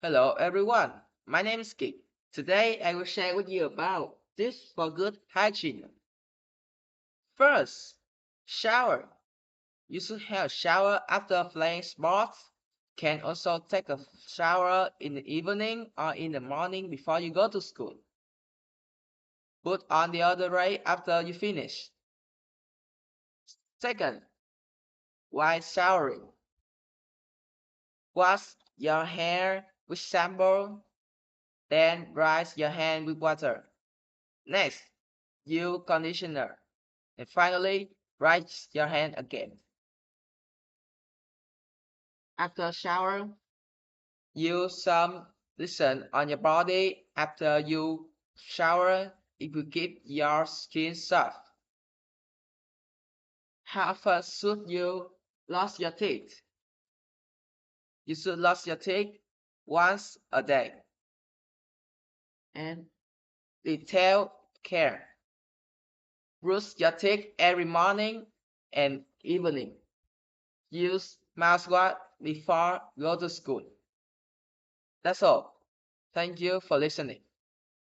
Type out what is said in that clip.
Hello everyone, my name is Kik. Today I will share with you about tips for good hygiene. First, shower. You should have a shower after playing sports. Can also take a shower in the evening or in the morning before you go to school. Put on deodorant after you finish. Second, while showering, wash your hair with shampoo, then rinse your hand with water. Next, use conditioner. And finally, rinse your hand again. After shower, use some lotion on your body after you shower. It will keep your skin soft. How often should you brush your teeth? You should brush your teeth once a day. And detailed care. Brush your teeth every morning and evening. Use mouthwash before go to school. That's all. Thank you for listening.